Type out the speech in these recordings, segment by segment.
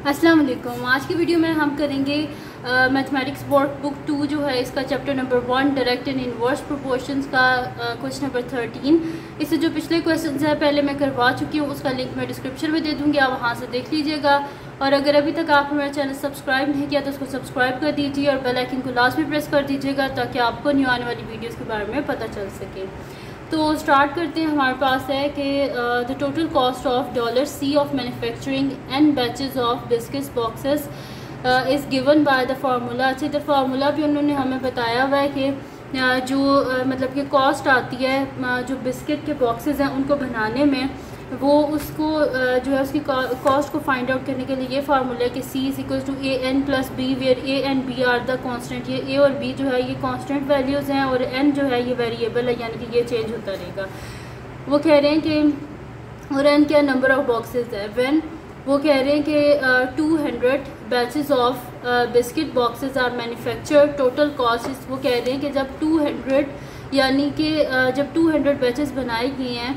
अस्सलाम वालेकुम। आज की वीडियो में हम करेंगे मैथमेटिक्स बोर्ड बुक 2 जो है इसका chapter number 1 direct and inverse proportions का क्वेश्चन नंबर 13। इससे जो पिछले क्वेश्चन है पहले मैं करवा चुकी हूँ, उसका लिंक मैं डिस्क्रिप्शन में दे दूँगी, आप वहाँ से देख लीजिएगा। और अगर अभी तक आपने मेरा चैनल सब्सक्राइब नहीं किया तो उसको सब्सक्राइब कर दीजिए और बेल आइकन को लास्ट में प्रेस कर दीजिएगा ताकि आपको न्यू आने वाली वीडियोज़ के बारे में पता चल सके। तो स्टार्ट करते हैं। हमारे पास है कि the total cost of $C of manufacturing and batches of biscuits boxes is given by the formula. अच्छा, तो फार्मूला भी उन्होंने हमें बताया हुआ है कि जो मतलब कि कॉस्ट आती है जो बिस्किट के बॉक्सेस हैं उनको बनाने में, वो उसको जो है उसकी कॉस्ट को फाइंड आउट करने के लिए ये फार्मूला है कि C is equal to AN+B where A and B are the constant. ये A और B जो है ये कांस्टेंट वैल्यूज़ हैं और N जो है ये वेरिएबल है, यानी कि ये चेंज होता रहेगा। वो कह रहे हैं कि और N क्या नंबर ऑफ बॉक्सेस है। व्हेन वो कह रहे हैं कि 200 batches of biscuit boxes are manufactured, total cost वो कह रहे हैं कि जब 200 यानी कि जब 200 बैचेस बनाए गए हैं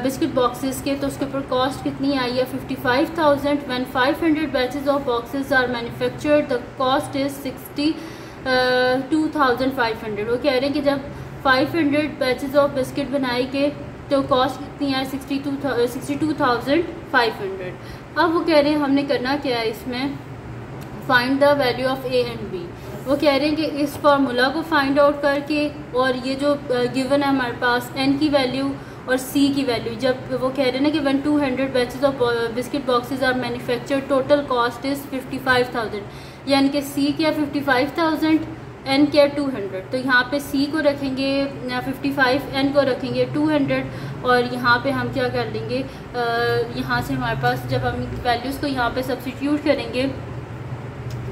बिस्किट बॉक्सेस के तो उसके ऊपर कॉस्ट कितनी आई है 55,000। When 500 batches of boxes are manufactured the cost is 62,500। वो कह रहे हैं कि जब 500 बैचेस ऑफ बिस्किट बनाए गए तो कॉस्ट कितनी है 62,500। अब वो कह रहे हैं हमने करना क्या है इसमें, find the value of A and B। वो कह रहे हैं कि इस फार्मूला को फाइंड आउट करके और ये जो गिवन है हमारे पास N की वैल्यू और C की वैल्यू, जब वो कह रहे हैं ना कि 200 batches of biscuit boxes are manufactured total cost is 55,000, यानी कि C क्या 55,000, N क्या 200। तो यहाँ पे C को रखेंगे 55, N को रखेंगे 200 और यहाँ पे हम क्या कर लेंगे, यहाँ से हमारे पास जब हम वैल्यूज़ को यहाँ पे सब्स्टिट्यूट करेंगे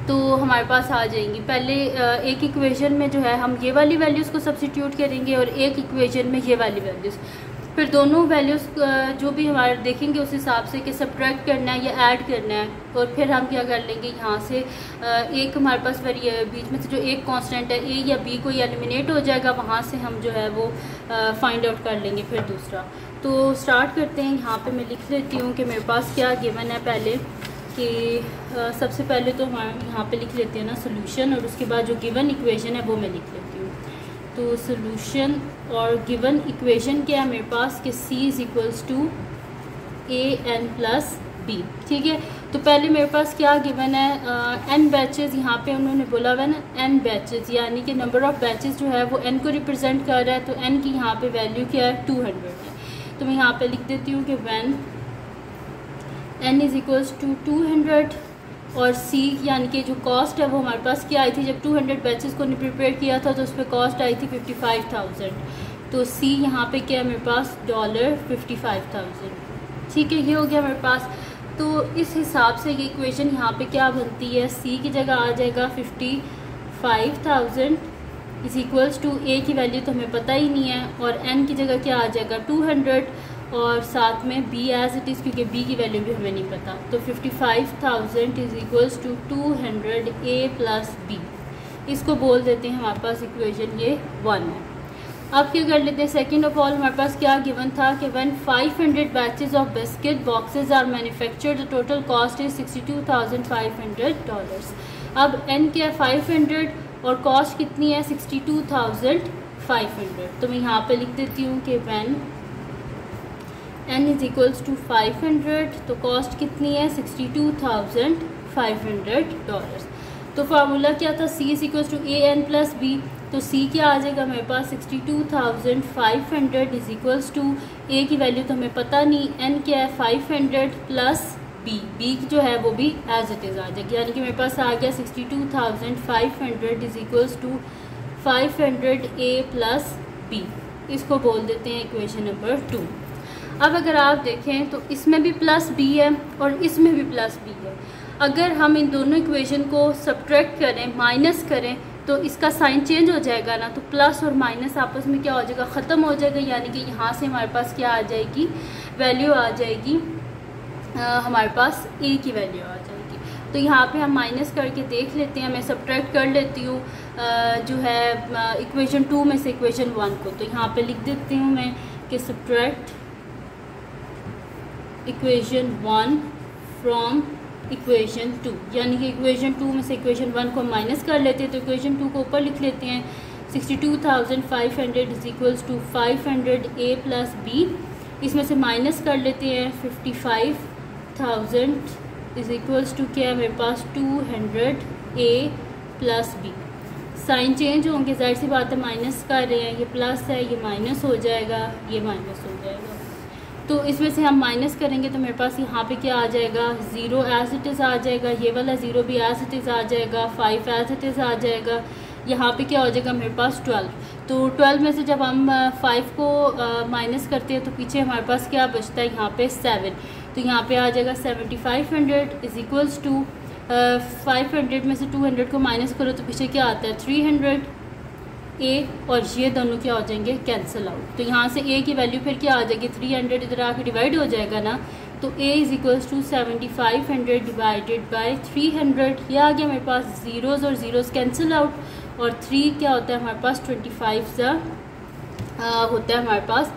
तो हमारे पास आ जाएंगी। पहले एक इक्वेशन में जो है हम ये वाली वैल्यूज़ को सब्स्टिट्यूट करेंगे और एक इक्वेशन में ये वाली वैल्यूज़, फिर दोनों वैल्यूज़ जो भी हमारे देखेंगे उस हिसाब से कि सब्ट्रैक्ट करना है या ऐड करना है, और फिर हम क्या कर लेंगे यहाँ से एक हमारे पास बीच में से जो एक कांस्टेंट है A या B को ये एलिमिनेट हो जाएगा, वहाँ से हम जो है वो फाइंड आउट कर लेंगे फिर दूसरा। तो स्टार्ट करते हैं। यहाँ पे मैं लिख लेती हूँ कि मेरे पास क्या गिवन है पहले कि सबसे पहले तो हमारे यहाँ पे लिख लेते हैं ना सोल्यूशन, और उसके बाद जो गिवन इक्वेशन है वो मैं लिख लेती हूँ। तो सोल्यूशन और गिवन इक्वेशन क्या है मेरे पास कि C is equals to AN+B। ठीक है, तो पहले मेरे पास क्या गिवन है N बैचेस, यहाँ पे उन्होंने बोला हुआ है ना N बैचेस, यानी कि नंबर ऑफ़ बैचेस जो है वो N को रिप्रेजेंट कर रहा है। तो N की यहाँ पे वैल्यू क्या है 200 है। तो मैं यहाँ पे लिख देती हूँ कि when N is equals to 200 और C यानी कि जो कॉस्ट है वो हमारे पास क्या आई थी, जब 200 बैचेस को प्रिपेयर किया था तो उस पर कॉस्ट आई थी 55,000। तो C यहाँ पे क्या है मेरे पास $55,000। ठीक है, ये हो गया मेरे पास। तो इस हिसाब से ये इक्वेशन यहाँ पे क्या बनती है, C की जगह आ जाएगा 55,000 इज़ इक्वल्स टू A की वैल्यू तो हमें पता ही नहीं है, और N की जगह क्या आ जाएगा 200 और साथ में B एज इट इज़, क्योंकि B की वैल्यू भी हमें नहीं पता। तो 55,000 इज़ इक्वल्स टू 200 A+B, इसको बोल देते हैं हमारे पास इक्वेशन ये 1 है। अब क्या कर लेते हैं, सेकेंड ऑफ ऑल हमारे पास क्या गिवन था कि when 500 batches of biscuit boxes are manufactured the total cost is $62,500। अब N क्या 500 और कॉस्ट कितनी है 62,500। तो मैं यहाँ पे लिख देती हूँ कि when N is equals to 500 तो कॉस्ट कितनी है $62,500। तो फार्मूला क्या था, C is equals to AN+B। तो C क्या आ जाएगा मेरे पास 62,500 इज़ इक्वल्स टू A की वैल्यू तो हमें पता नहीं, N क्या है 500 प्लस B जो है वो भी एज इट इज़ आ जाएगी, यानी कि मेरे पास आ गया 62,500 इज़ इक्वल्स टू 500 A+B। इसको बोल देते हैं इक्वेशन नंबर 2। अब अगर आप देखें तो इसमें भी प्लस B है और इसमें भी प्लस B है। अगर हम इन दोनों इक्वेशन को सब्ट्रैक्ट करें, माइनस करें, तो इसका साइन चेंज हो जाएगा ना, तो प्लस और माइनस आपस में क्या हो जाएगा, ख़त्म हो जाएगा, यानी कि यहाँ से हमारे पास क्या आ जाएगी, वैल्यू आ जाएगी हमारे पास A की वैल्यू आ जाएगी। तो यहाँ पे हम माइनस करके देख लेते हैं, मैं सब्ट्रैक्ट कर लेती हूँ जो है इक्वेशन 2 में से इक्वेशन 1 को। तो यहाँ पे लिख देती हूँ मैं कि सब्ट्रैक्ट equation 1 from इक्वेशन 2, यानी कि इक्वेशन 2 में से इक्वेशन 1 को माइनस कर लेते हैं, तो इक्वेशन 2 को ऊपर लिख लेते हैं। 62,500 is equals to 500 a plus B, इसमें से माइनस कर लेते हैं 55,000 इज इक्वल्स टू क्या है मेरे पास 200 a प्लस बी। साइन चेंज होंगे, जाहिर सी बात है माइनस कर रहे हैं, ये प्लस है ये माइनस हो जाएगा, ये माइनस हो जाएगा। तो इसमें से हम माइनस करेंगे तो मेरे पास यहाँ पे क्या आ जाएगा 0 एज इट इज़ आ जाएगा, ये वाला 0 भी एज इट इज़ आ जाएगा, 5 एज इट इज़ आ जाएगा। यहाँ पे क्या हो जाएगा मेरे पास 12। तो 12 में से जब हम 5 को माइनस करते हैं तो पीछे हमारे पास क्या बचता है यहाँ पे 7। तो यहाँ पे आ जाएगा 7500 इज इक्वल्स टू 500 में से 200 को माइनस करो तो पीछे क्या आता है 300 a, और ये दोनों क्या हो जाएंगे कैंसिल आउट। तो यहाँ से a की वैल्यू फिर क्या आ जाएगी 300 इधर आके डिवाइड हो जाएगा ना, तो a is equals to 7500 divided by 300। ये आ गया मेरे पास, ज़ीरोज़ और ज़ीरोज़ कैंसिल आउट, और 3 क्या होता है हमारे पास 25 सा होता है हमारे पास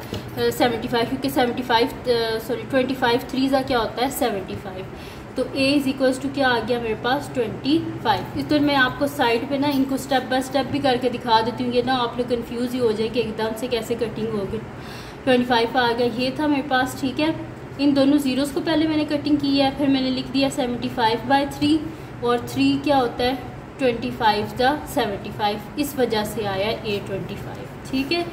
75, क्योंकि 25 3 सा क्या होता है 75। तो a इज इक्वल्स टू क्या आ गया मेरे पास 25। इस तरह मैं आपको साइड पे ना इनको स्टेप बाय स्टेप भी करके दिखा देती हूँ, ये ना आप लोग कंफ्यूज ही हो जाए कि एकदम से कैसे कटिंग होगी। 25 आ गया, ये था मेरे पास, ठीक है। इन दोनों ज़ीरोज़ को पहले मैंने कटिंग की है, फिर मैंने लिख दिया 75/3, और 3 क्या होता है 25/75, इस वजह से आया a 25, ठीक है।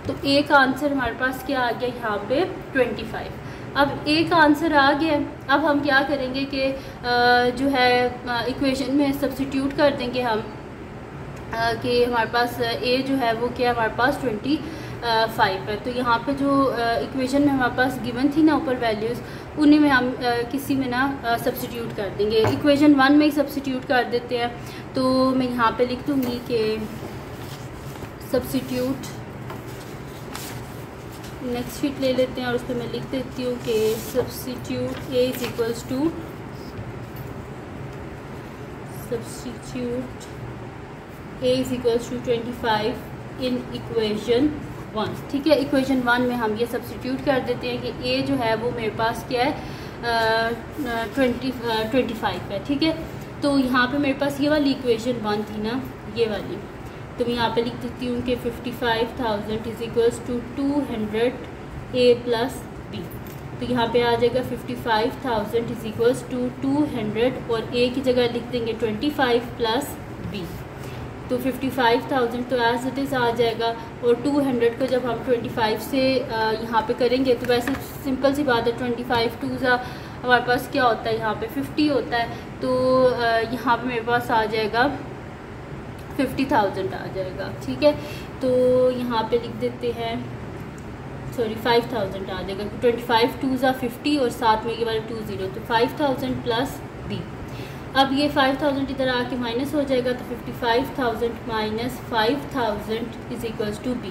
तो a का आंसर हमारे पास क्या आ गया यहाँ पे 25। अब a का आंसर आ गया, अब हम क्या करेंगे कि जो है इक्वेशन में सब्स्टिट्यूट कर देंगे हम कि हमारे पास a जो है वो क्या हमारे पास 25 है। तो यहाँ पे जो इक्वेशन में हमारे पास गिवन थी ना ऊपर वैल्यूज़, उन्हीं में हम किसी में ना सब्स्टिट्यूट कर देंगे। इक्वेशन 1 में ही सब्स्टिट्यूट कर देते हैं, तो मैं यहाँ पे लिख दूँगी कि सब्स्टिट्यूट, नेक्स्ट शीट ले लेते हैं और उस पर मैं लिख देती हूँ कि substitute a is equals to substitute a is equals to 25 in equation 1, ठीक है। इक्वेशन 1 में हम ये सब्स्टिट्यूट कर देते हैं कि a जो है वो मेरे पास क्या है 25 है, ठीक है। तो यहाँ पे मेरे पास ये वाली इक्वेशन 1 थी ना, ये वाली, तो मैं यहाँ पे लिख देती हूँ कि 55,000 is equals to 200 a plus b। तो यहाँ पे आ जाएगा 55,000 इज इक्वल्स टू 200, और a की जगह लिख देंगे 25 प्लस b। तो 55,000 तो एज इट इज़ आ जाएगा, और 200 को जब हम 25 से यहाँ पे करेंगे तो वैसे सिंपल सी बात है 25 2 हमारे पास क्या होता है यहाँ पे 50 होता है। तो यहाँ पे मेरे पास आ जाएगा 50,000 आ जाएगा, ठीक है। तो यहाँ पे लिख देते हैं 5,000 आ जाएगा, 25 2 50 और साथ में ये वाला 20, तो 5,000 प्लस b। अब ये 5,000 इधर आके माइनस हो जाएगा, तो 55,000 minus 5,000 is equals to b।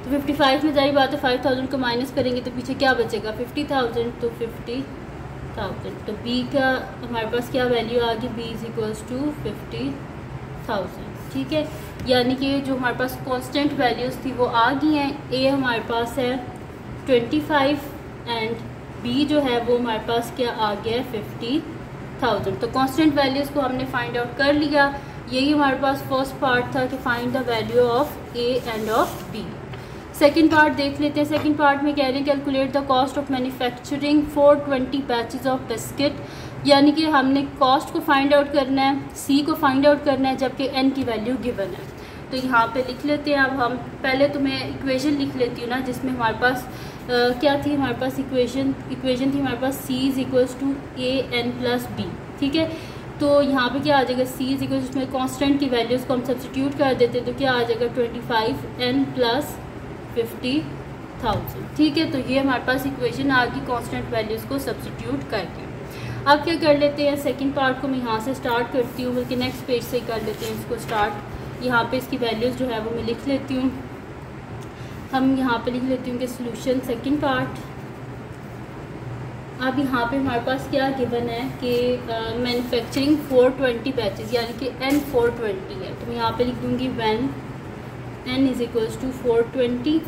तो 55 में जारी बात है 5,000 को माइनस करेंगे तो पीछे क्या बचेगा 50,000, तो 50,000, तो b का हमारे पास क्या वैल्यू आ गई b इज इक्वल्स टू 50,000, ठीक है। यानी कि जो हमारे पास कांस्टेंट वैल्यूज़ थी वो आ गई हैं। a हमारे पास है 25 एंड b जो है वो हमारे पास क्या आ गया है 50,000। तो कांस्टेंट वैल्यूज़ को हमने फाइंड आउट कर लिया। यही हमारे पास फर्स्ट पार्ट था कि find the value of a end of b। Second part देख लेते हैं। सेकेंड पार्ट में कह रहे हैं calculate the cost of manufacturing 420 batches of biscuit, यानी कि हमने कॉस्ट को फाइंड आउट करना है, सी को फाइंड आउट करना है, जबकि एन की वैल्यू गिवन है। तो यहाँ पे लिख लेते हैं। अब हम पहले तो मैं इक्वेशन लिख लेती हूँ ना, जिसमें हमारे पास क्या थी, हमारे पास इक्वेशन थी हमारे पास c is equals to an plus b, ठीक है। तो यहाँ पे क्या आ जाएगा c इज इक्वल्स, उसमें कॉन्स्टेंट की वैल्यूज़ को हम सब्स्टिट्यूट कर देते हैं, तो क्या आ जाएगा 25n प्लस 50,000, ठीक है। तो ये हमारे पास इक्वेशन आ गई कॉन्स्टेंट वैल्यूज़ को सब्स्टिट्यूट करके। अब क्या कर लेते हैं, सेकंड पार्ट को मैं यहाँ से स्टार्ट करती हूँ, बल्कि नेक्स्ट पेज से ही कर लेते हैं इसको स्टार्ट। यहाँ पे इसकी वैल्यूज़ जो है वो मैं लिख लेती हूँ। हम यहाँ पे लिख लेती हूँ कि सोल्यूशन सेकंड पार्ट। अब यहाँ पे हमारे पास क्या गिवन है कि मैन्युफैक्चरिंग 420 बैचेस, यानी कि n 420 है। तो मैं यहाँ पे लिख दूँगी when n is equals to 420,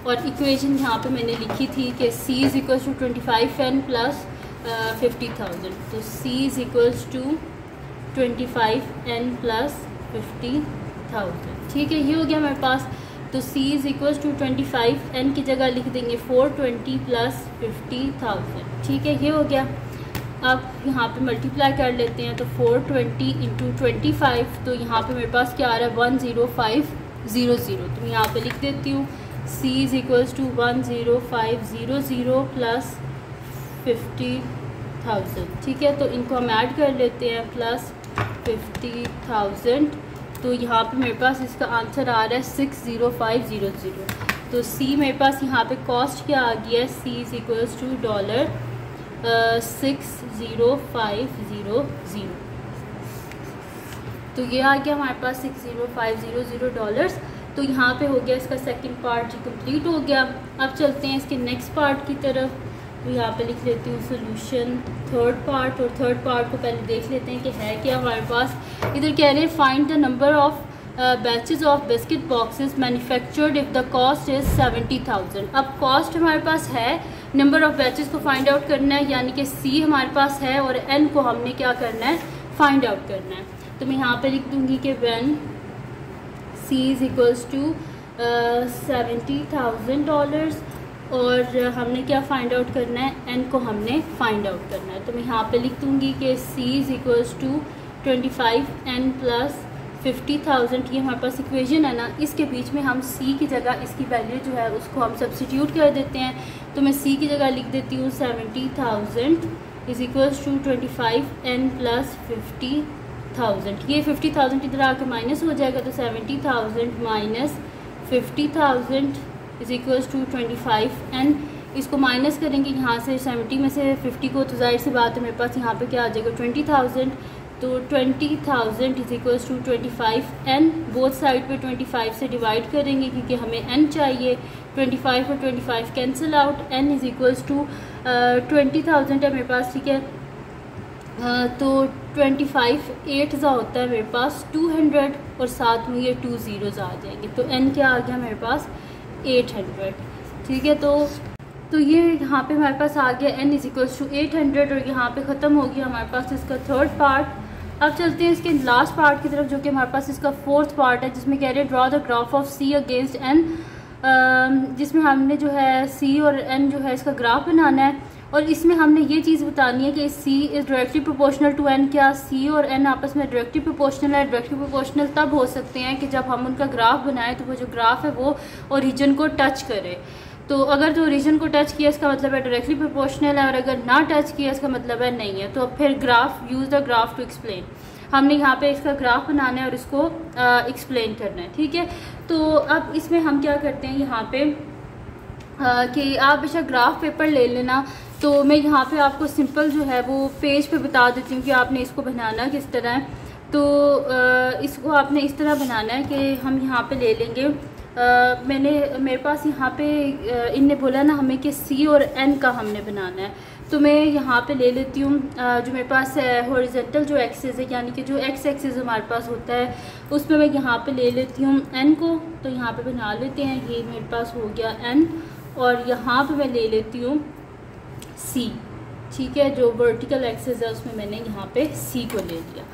और इक्वेशन यहाँ पे मैंने लिखी थी कि c is equals to 25n plus 50,000। तो C is equals to 25n plus 50,000। ठीक है, ये हो गया हमारे पास। तो C is equals to 25n की जगह लिख देंगे 420 प्लस 50,000। ठीक है, ये हो गया। अब यहाँ पे मल्टीप्लाई कर लेते हैं, तो 420 इंटू 25, तो यहाँ पे मेरे पास क्या आ रहा है 10500। तो मैं यहाँ पे लिख देती हूँ C is equals to 10500 plus 50,000। ठीक है, तो इनको हम ऐड कर लेते हैं प्लस 50,000। तो यहाँ पे मेरे पास इसका आंसर आ रहा है 60500। तो C मेरे पास यहाँ पे कॉस्ट क्या आ गया है, C इज़ इक्वल्स टू $60500। तो ये आ गया हमारे पास $60500। तो यहाँ पे हो गया इसका सेकंड पार्ट कंप्लीट हो गया। अब चलते हैं इसके नेक्स्ट पार्ट की तरफ। तो यहाँ पे लिख लेती हूँ सोल्यूशन थर्ड पार्ट, और थर्ड पार्ट को पहले देख लेते हैं कि है क्या हमारे पास। इधर कह रहे हैं find the number of batches of biscuit boxes manufactured if the cost is 70,000। अब कॉस्ट हमारे पास है, नंबर ऑफ बैचेस को फाइंड आउट करना है, यानी कि C हमारे पास है और N को हमने क्या करना है, फाइंड आउट करना है। तो मैं यहाँ पे लिख दूँगी कि when C is equals to $70,000 और हमने क्या फाइंड आउट करना है, N को हमने फाइंड आउट करना है। तो मैं यहाँ पे लिख दूँगी कि C is equals to 25n plus 50,000। ये हमारे पास इक्वेशन है ना, इसके बीच में हम C की जगह इसकी वैल्यू जो है उसको हम सब्स्टिट्यूट कर देते हैं। तो मैं C की जगह लिख देती हूँ 70,000 is equals to 25n plus 50,000। ये 50,000 इधर आकर माइनस हो जाएगा, तो 70,000 minus 50,000 is equals to 25n। इसको माइनस करेंगे यहाँ से 70 में से 50 को, तो जाहिर सी बात है मेरे पास यहाँ पे क्या आ जाएगा 20,000। तो 20,000 is equals to 25n। Both side पे 25 से डिवाइड करेंगे क्योंकि हमें n चाहिए। 25 और 25 cancel out, n is equals to 20,000 है मेरे पास। ठीक है, तो 25 8 होता है मेरे पास 200 और साथ में ये 2 zeros आ जाएंगे। तो n क्या आ गया मेरे पास 800। ठीक है, तो ये यहाँ पे हमारे पास आ गया n इज़ इक्वल्स टू 800 और यहाँ पे ख़त्म हो गया हमारे पास इसका थर्ड पार्ट। अब चलते हैं इसके लास्ट पार्ट की तरफ, जो कि हमारे पास इसका फोर्थ पार्ट है, जिसमें कह रहे हैं draw the graph of C against n, जिसमें हमने जो है C और n जो है इसका ग्राफ बनाना है। और इसमें हमने ये चीज़ बतानी है कि C is directly proportional to n। क्या C और n आपस में डायरेक्टली प्रोपोर्शनल है? डायरेक्टली प्रोपोर्शनल तब हो सकते हैं कि जब हम उनका ग्राफ बनाएं तो वो जो ग्राफ है वो ओरिजिन को टच करे। तो अगर जो ओरिजिन को टच किया इसका मतलब है डायरेक्टली प्रोपोर्शनल है, और अगर ना टच किया इसका मतलब है नहीं है। तो फिर graph, use the graph to explain. हमने यहाँ पे इसका ग्राफ बनाना है और इसको एक्सप्लेन करना है। ठीक है, तो अब इसमें हम क्या करते हैं यहाँ पे कि आप बेशक ग्राफ पेपर ले लेना। तो मैं यहाँ पे आपको सिंपल जो है वो पेज पे बता देती हूँ कि आपने इसको बनाना किस तरह है। तो इसको आपने इस तरह बनाना है कि हम यहाँ पे ले लेंगे, मेरे पास यहाँ पे इनने बोला ना हमें कि C और N का हमने बनाना है। तो मैं यहाँ पे ले लेती हूँ जो मेरे पास है हॉरिजॉन्टल जो एक्सिस है, यानी कि जो एक्स एक्सिस हमारे पास होता है उसमें मैं यहाँ पे ले लेती हूँ N को। तो यहाँ पे बना लेते हैं, ये मेरे पास हो गया N, और यहाँ पे मैं ले लेती हूँ C। ठीक है, जो वर्टिकल एक्सिस है उसमें मैंने यहाँ पे C को ले लिया।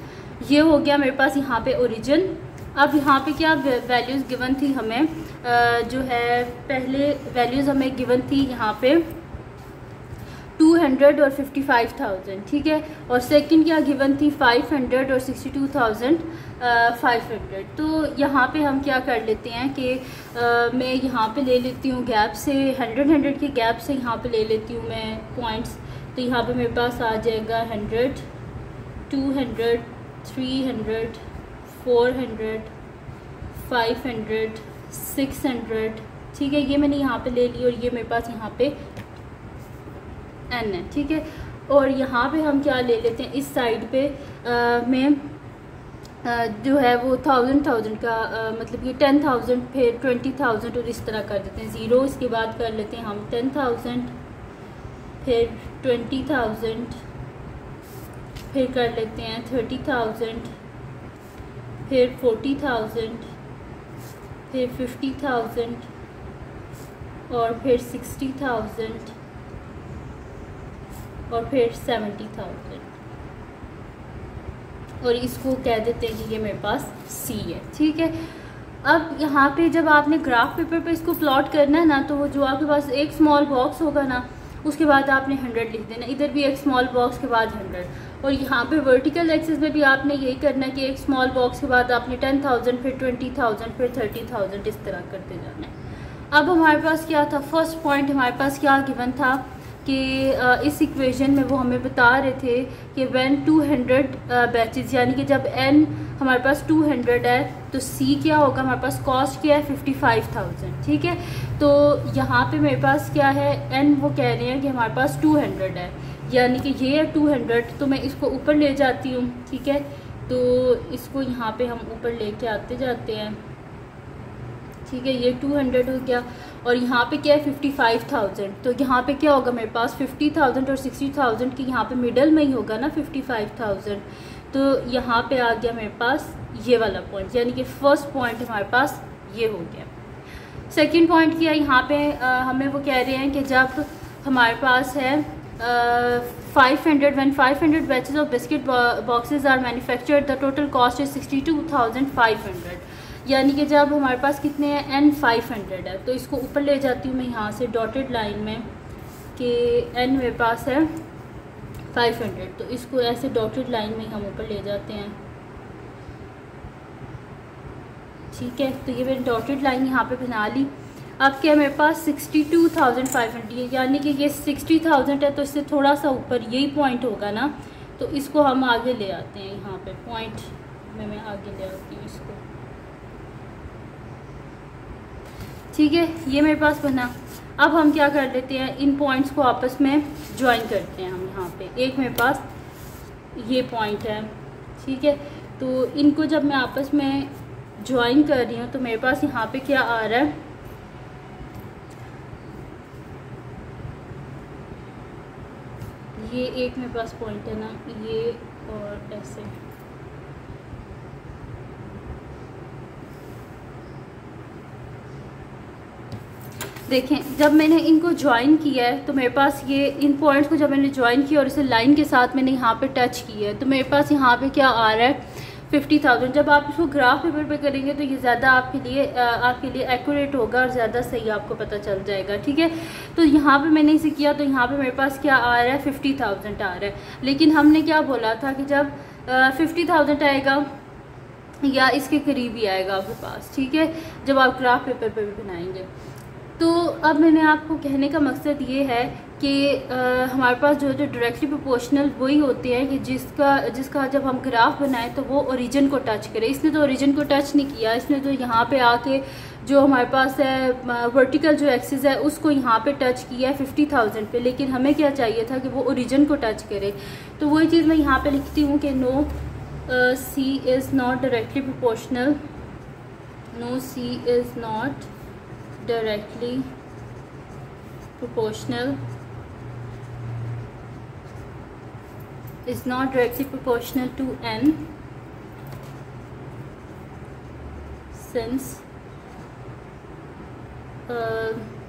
ये हो गया मेरे पास यहाँ पे ओरिजिन। अब यहाँ पे क्या वैल्यूज़ गिवन थी हमें, जो है पहले वैल्यूज़ हमें गिवन थी यहाँ पे 200 और 55,000। ठीक है, और सेकंड क्या गिवन थी 500 और 62,500। तो यहाँ पे हम क्या कर लेते हैं कि मैं यहाँ पे ले लेती हूँ गैप से 100 के गैप से यहाँ पे ले लेती हूँ मैं पॉइंट्स। तो यहाँ पे मेरे पास आ जाएगा 100, 200, 300, 400, 500, 600। ठीक है, ये मैंने यहाँ पे ले ली और ये मेरे पास यहाँ पे n है। ठीक है, और यहाँ पे हम क्या ले लेते हैं इस साइड पे में जो है वो 1000 का मतलब ये 10,000 फिर 20,000 और इस तरह कर देते हैं 0। इसके बाद कर लेते हैं हम 10,000 फिर 20,000 फिर कर लेते हैं 30,000 फिर 40,000 फिर 50,000 और फिर 60,000 और फिर 70,000 और इसको कह देते हैं कि ये मेरे पास सी है। ठीक है, अब यहाँ पे जब आपने ग्राफ पेपर पे इसको प्लॉट करना है ना, तो वो जो आपके पास एक स्मॉल बॉक्स होगा ना, उसके बाद आपने 100 लिख देना, इधर भी एक स्मॉल बॉक्स के बाद 100, और यहाँ पे वर्टिकल एक्सिस में भी आपने यही करना है कि एक स्मॉल बॉक्स के बाद आपने 10,000 फिर 20,000 फिर 30,000 इस तरह करते जाना है। अब हमारे पास क्या था, फर्स्ट पॉइंट हमारे पास क्या गिवन था कि इस इक्वेशन में वो हमें बता रहे थे कि व्हेन 200 बैचेस, यानी कि जब n हमारे पास 200 है तो c क्या होगा, हमारे पास कॉस्ट क्या है 55,000। ठीक है, तो यहाँ पे मेरे पास क्या है, n वो कह रहे हैं कि हमारे पास 200 है, यानी कि ये है 200, तो मैं इसको ऊपर ले जाती हूँ। ठीक है, तो इसको यहाँ पे हम ऊपर लेके आते जाते हैं। ठीक है, ये 200 हो गया, और यहाँ पे क्या है 55,000, तो यहाँ पे क्या होगा मेरे पास 50,000 और 60,000 की यहाँ पे मिडल में ही होगा ना 55,000, तो यहाँ पे आ गया मेरे पास ये वाला पॉइंट, यानी कि फर्स्ट पॉइंट हमारे पास ये हो गया। सेकंड पॉइंट क्या है, यहाँ पे हमें वो कह रहे हैं कि जब हमारे पास है 500 when 500 batches of biscuit boxes are manufactured the total cost is 62,500, यानी कि जब हमारे पास कितने हैं n 500 है, तो इसको ऊपर ले जाती हूँ मैं यहाँ से डॉटेड लाइन में कि n मेरे पास है 500, तो इसको ऐसे डॉटेड लाइन में हम ऊपर ले जाते हैं। ठीक है, तो ये मैंने डॉटेड लाइन यहाँ पे बना ली। अब क्या मेरे पास 62,500 है, यानी कि ये 60,000 है, तो इससे थोड़ा सा ऊपर यही पॉइंट होगा ना, तो इसको हम आगे ले आते हैं। यहाँ पे पॉइंट में मैं आगे ले आती हूँ इसको। ठीक है, ये मेरे पास बना। अब हम क्या कर लेते हैं, इन पॉइंट्स को आपस में ज्वाइन करते हैं हम। यहाँ पे एक मेरे पास ये पॉइंट है। ठीक है, तो इनको जब मैं आपस में ज्वाइन कर रही हूँ तो मेरे पास यहाँ पे क्या आ रहा है, ये एक मेरे पास पॉइंट है ना, ये और ऐसे। देखें, जब मैंने इनको ज्वाइन किया है तो मेरे पास ये इन पॉइंट्स को जब मैंने ज्वाइन किया और इसे लाइन के साथ मैंने यहाँ पे टच किया है, तो मेरे पास यहाँ पे क्या आ रहा है 50,000। जब आप इसको ग्राफ पेपर पे करेंगे तो ये ज़्यादा आपके लिए एक्यूरेट होगा और ज़्यादा सही आपको पता चल जाएगा। ठीक है, तो यहाँ पे मैंने इसे किया तो यहाँ पे मेरे पास क्या आ रहा है 50,000 आ रहा है, लेकिन हमने क्या बोला था कि जब 50,000 आएगा या इसके करीब ही आएगा आपके पास। ठीक है, जब आप ग्राफ पेपर पे भी बनाएंगे। तो अब मैंने आपको कहने का मकसद ये है कि हमारे पास जो डायरेक्टली प्रोपोर्शनल वही होते हैं कि जिसका जब हम ग्राफ बनाएं तो वो ओरिजिन को टच करे। इसने तो ओरिजिन को टच नहीं किया, इसने तो यहाँ पे आके जो हमारे पास है वर्टिकल जो एक्सिस है उसको यहाँ पे टच किया है 50,000 पे, लेकिन हमें क्या चाहिए था कि वो ओरिजिन को टच करे। तो वही चीज़ मैं यहाँ पे लिखती हूँ कि no C is not directly proportional, no C is not directly proportional, is not directly proportional to n since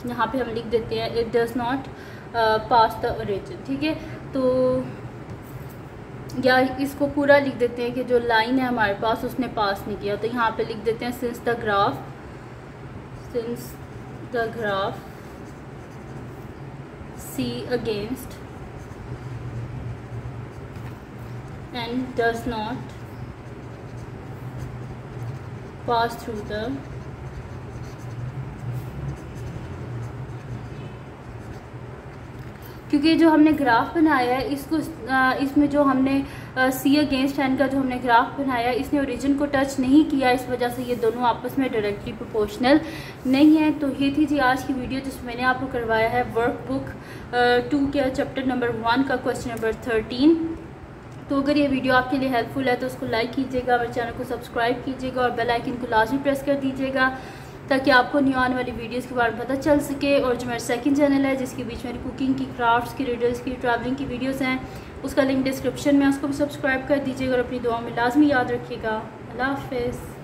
यहाँ पे हम लिख देते हैं it does not pass the origin। ठीक है, तो या इसको पूरा लिख देते हैं कि जो लाइन है हमारे पास उसने पास नहीं किया, तो यहाँ पे लिख देते हैं since the graph C against n does not pass through the क्योंकि जो हमने ग्राफ बनाया है इसको इसमें जो हमने सी अगेंस्ट एन का जो हमने ग्राफ बनाया है इसने ओरिजिन को टच नहीं किया, इस वजह से ये दोनों आपस में डायरेक्टली प्रोपोर्शनल नहीं है। तो ये थी जी आज की वीडियो जिसमें मैंने आपको करवाया है वर्कबुक 2 के चैप्टर नंबर 1 का क्वेश्चन नंबर 13। तो अगर ये वीडियो आपके लिए हेल्पफुल है तो उसको लाइक कीजिएगा, मेरे चैनल को सब्सक्राइब कीजिएगा और बेल आइकन को लाजमी प्रेस कर दीजिएगा ताकि आपको न्यू आने वाली वीडियोस के बारे में पता चल सके। और जो मेरा सेकंड चैनल है जिसके बीच मेरी कुकिंग की, क्राफ्ट्स की, रीडर्स की, ट्रैवलिंग की वीडियोस हैं, उसका लिंक डिस्क्रिप्शन में, उसको भी सब्सक्राइब कर दीजिएगा और अपनी दुआ में लाजमी याद रखिएगा। अल्लाह हाफ़िज़।